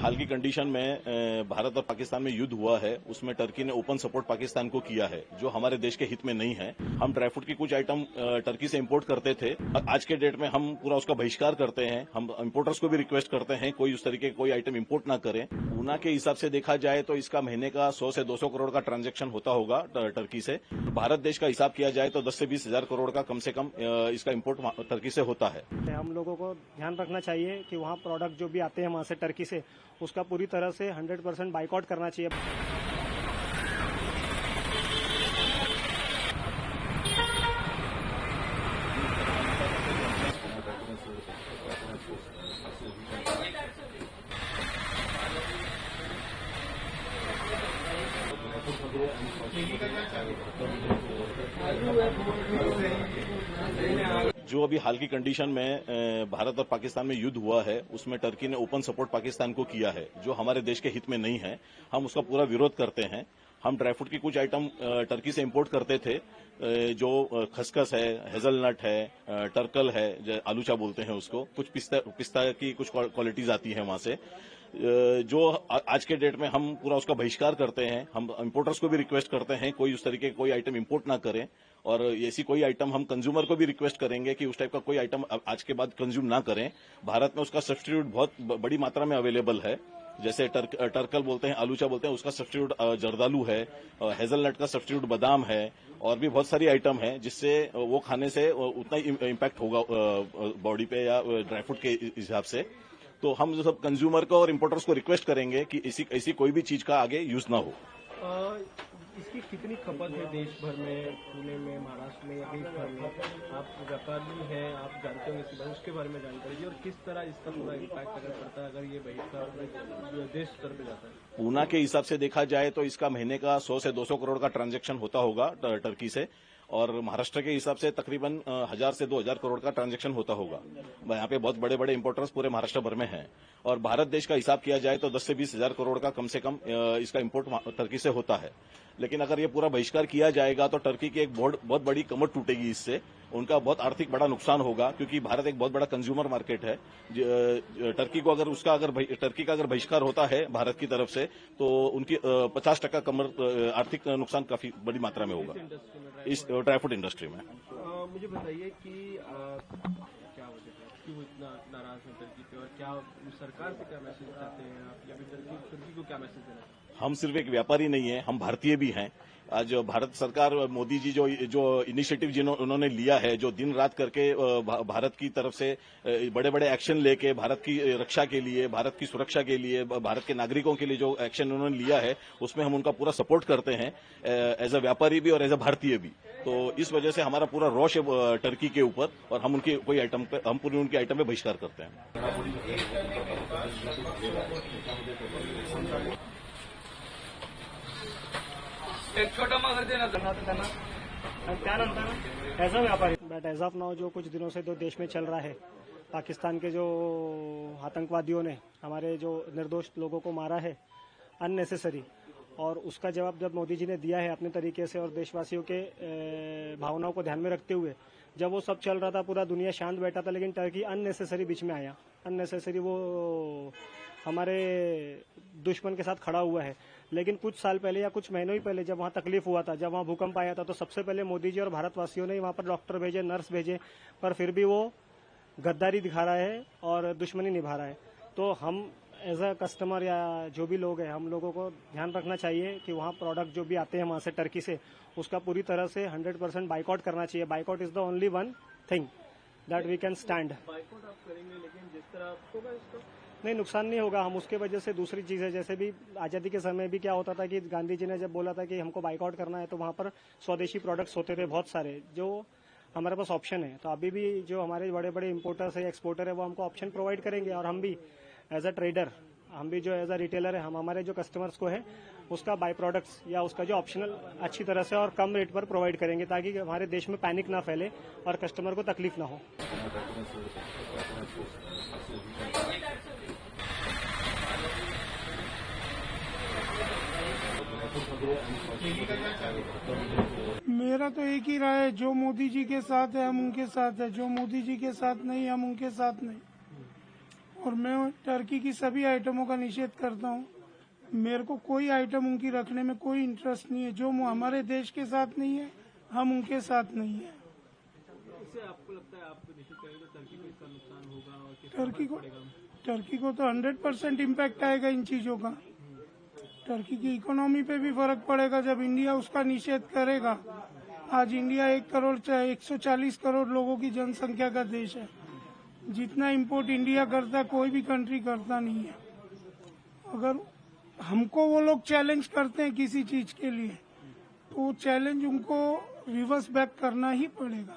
हाल की कंडीशन में भारत और पाकिस्तान में युद्ध हुआ है, उसमें टर्की ने ओपन सपोर्ट पाकिस्तान को किया है, जो हमारे देश के हित में नहीं है। हम ड्राई फ्रूट की कुछ आइटम टर्की से इंपोर्ट करते थे। आज के डेट में हम पूरा उसका बहिष्कार करते हैं। हम इंपोर्टर्स को भी रिक्वेस्ट करते हैं कोई उस तरीके कोई आइटम इंपोर्ट ना करें। ऊना के हिसाब से देखा जाए तो इसका महीने का 100 से 200 करोड़ का ट्रांजैक्शन होता होगा टर्की से। भारत देश का हिसाब किया जाए तो 10 से 20 हजार करोड़ का कम से कम इसका इंपोर्ट टर्की से होता है। हम लोगों को ध्यान रखना चाहिए कि वहाँ प्रोडक्ट जो भी आते हैं वहाँ से टर्की से, उसका पूरी तरह से 100% बाइकआउट करना चाहिए। जो अभी हाल की कंडीशन में भारत और पाकिस्तान में युद्ध हुआ है, उसमें टर्की ने ओपन सपोर्ट पाकिस्तान को किया है, जो हमारे देश के हित में नहीं है। हम उसका पूरा विरोध करते हैं। हम ड्राई फ्रूट की कुछ आइटम टर्की से इंपोर्ट करते थे, जो खसखस है, हेजलनट है, टर्कल है, आलूचा बोलते हैं उसको, कुछ पिस्ता की कुछ क्वालिटीज आती है वहां से, जो आज के डेट में हम पूरा उसका बहिष्कार करते हैं। हम इंपोर्टर्स को भी रिक्वेस्ट करते हैं कोई उस तरीके कोई आइटम इंपोर्ट ना करें, और ऐसी कोई आइटम हम कंज्यूमर को भी रिक्वेस्ट करेंगे कि उस टाइप का कोई आइटम आज के बाद कंज्यूम ना करें। भारत में उसका सब्स्टिट्यूट बहुत बड़ी मात्रा में अवेलेबल है, जैसे टर्कल बोलते हैं, आलूचा बोलते हैं, उसका सब्स्टिट्यूट जर्दालू है, हेजलनट का सब्स्टिट्यूट बादाम है, और भी बहुत सारी आइटम है जिससे वो खाने से उतना ही इम्पैक्ट होगा बॉडी पे या ड्राई फ्रूट के हिसाब से। तो हम जो सब कंज्यूमर को और इंपोर्टर्स को रिक्वेस्ट करेंगे कि ऐसी कोई भी चीज का आगे यूज ना हो। इसकी कितनी खपत है देश भर में, पुणे में, महाराष्ट्र में या देश भर में? आप व्यापारी हैं, आप जानते होंगे इस बारे, उसके बारे में जानकारी दीजिए, और किस तरह इसका पूरा इम्पैक्ट अगर पड़ता है अगर ये बहिष्कार देश स्तर पर जाता है? ऊना के हिसाब से देखा जाए तो इसका महीने का 100 से 200 करोड़ का ट्रांजैक्शन होता होगा टर्की से, और महाराष्ट्र के हिसाब से तकरीबन 1000 से 2000 करोड़ का ट्रांजैक्शन होता होगा। यहाँ पे बहुत बड़े बड़े इंपोर्टर्स पूरे महाराष्ट्र भर में हैं, और भारत देश का हिसाब किया जाए तो 10 से 20 हजार करोड़ का कम से कम इसका इंपोर्ट टर्की से होता है। लेकिन अगर ये पूरा बहिष्कार किया जाएगा तो टर्की की एक बहुत बड़ी कमर टूटेगी, इससे उनका बहुत आर्थिक बड़ा नुकसान होगा, क्योंकि भारत एक बहुत बड़ा कंज्यूमर मार्केट है। टर्की को टर्की का अगर बहिष्कार होता है भारत की तरफ से तो उनकी 50% कमर आर्थिक नुकसान काफी बड़ी मात्रा में होगा इस ड्राई फ्रूट इंडस्ट्री में। मुझे बताइए कि क्या वजह है, क्यों इतना नाराज है टर्की पे, और क्या सरकार से क्या मैसेज चाहते हैं आप, या फिर टर्की को क्या मैसेज देना चाहते हैं? हम सिर्फ एक व्यापारी नहीं है, हम भारतीय भी हैं। आज भारत सरकार, मोदी जी जो इनिशिएटिव उन्होंने लिया है, जो दिन रात करके भारत की तरफ से बड़े बड़े एक्शन लेके भारत की रक्षा के लिए, भारत की सुरक्षा के लिए, भारत के नागरिकों के लिए जो एक्शन उन्होंने लिया है, उसमें हम उनका पूरा सपोर्ट करते हैं, एज अ व्यापारी भी और एज अ भारतीय भी। तो इस वजह से हमारा पूरा रोष है टर्की के ऊपर, और हम उनकी कोई आइटम पे पूरी उनकी आइटम पे बहिष्कार करते हैं। एक छोटा मगर देना क्या नाम था ऐसा व्यापारी। बट एज ऑफ नाउ जो कुछ दिनों से जो देश में चल रहा है, पाकिस्तान के जो आतंकवादियों ने हमारे जो निर्दोष लोगों को मारा है अननेसेसरी, और उसका जवाब जब मोदी जी ने दिया है अपने तरीके से और देशवासियों के भावनाओं को ध्यान में रखते हुए, जब वो सब चल रहा था पूरा दुनिया शांत बैठा था, लेकिन टर्की अननेसेसरी बीच में आया, अननेसेसरी वो हमारे दुश्मन के साथ खड़ा हुआ है। लेकिन कुछ साल पहले या कुछ महीनों ही पहले जब वहाँ तकलीफ हुआ था, जब वहाँ भूकंप आया था, तो सबसे पहले मोदी जी और भारतवासियों ने वहाँ पर डॉक्टर भेजे, नर्स भेजे, पर फिर भी वो गद्दारी दिखा रहा है और दुश्मनी निभा रहा है। तो हम एज अ कस्टमर या जो भी लोग हैं, हम लोगों को ध्यान रखना चाहिए कि वहाँ प्रोडक्ट जो भी आते हैं वहाँ से टर्की से, उसका पूरी तरह से 100% बाइकआउट करना चाहिए। Boycott is the only one thing that we can stand. Boycott आप करेंगे, लेकिन जिस तरह होगा इसका नहीं, नुकसान नहीं होगा। हम उसके वजह से दूसरी चीज है, जैसे भी आजादी के समय भी क्या होता था कि गांधी जी ने जब बोला था कि हमको बाइकआउट करना है, तो वहां पर स्वदेशी प्रोडक्ट्स होते थे बहुत सारे, जो हमारे पास ऑप्शन है। तो अभी भी जो हमारे बड़े बड़े इंपोर्टर्स है, एक्सपोर्टर है, वो हमको ऑप्शन प्रोवाइड करेंगे, और हम भी एज अ ट्रेडर, हम भी जो एज अ रिटेलर है, हम हमारे जो कस्टमर्स को है उसका बाई प्रोडक्ट्स या उसका जो ऑप्शनल अच्छी तरह से और कम रेट पर प्रोवाइड करेंगे, ताकि हमारे देश में पैनिक ना फैले और कस्टमर को तकलीफ ना हो। मेरा तो एक ही राय है, जो मोदी जी के साथ है हम उनके साथ है, जो मोदी जी के साथ नहीं हम उनके साथ नहीं। और मैं टर्की की सभी आइटमों का निषेध करता हूँ। मेरे को कोई आइटम उनकी रखने में कोई इंटरेस्ट नहीं है। जो हमारे देश के साथ नहीं है, हम उनके साथ नहीं है। इससे आपको लगता है आप निषेध करेंगे तो टर्की को इसका नुकसान होगा और किस टर्की को तो 100% इम्पैक्ट आएगा इन चीजों का। टर्की की इकोनॉमी पे भी फर्क पड़ेगा जब इंडिया उसका निषेध करेगा। आज इंडिया 140 करोड़ लोगों की जनसंख्या का देश है। जितना इंपोर्ट इंडिया करता है कोई भी कंट्री करता नहीं है। अगर हमको वो लोग चैलेंज करते हैं किसी चीज के लिए तो वो चैलेंज उनको रिवर्स बैक करना ही पड़ेगा।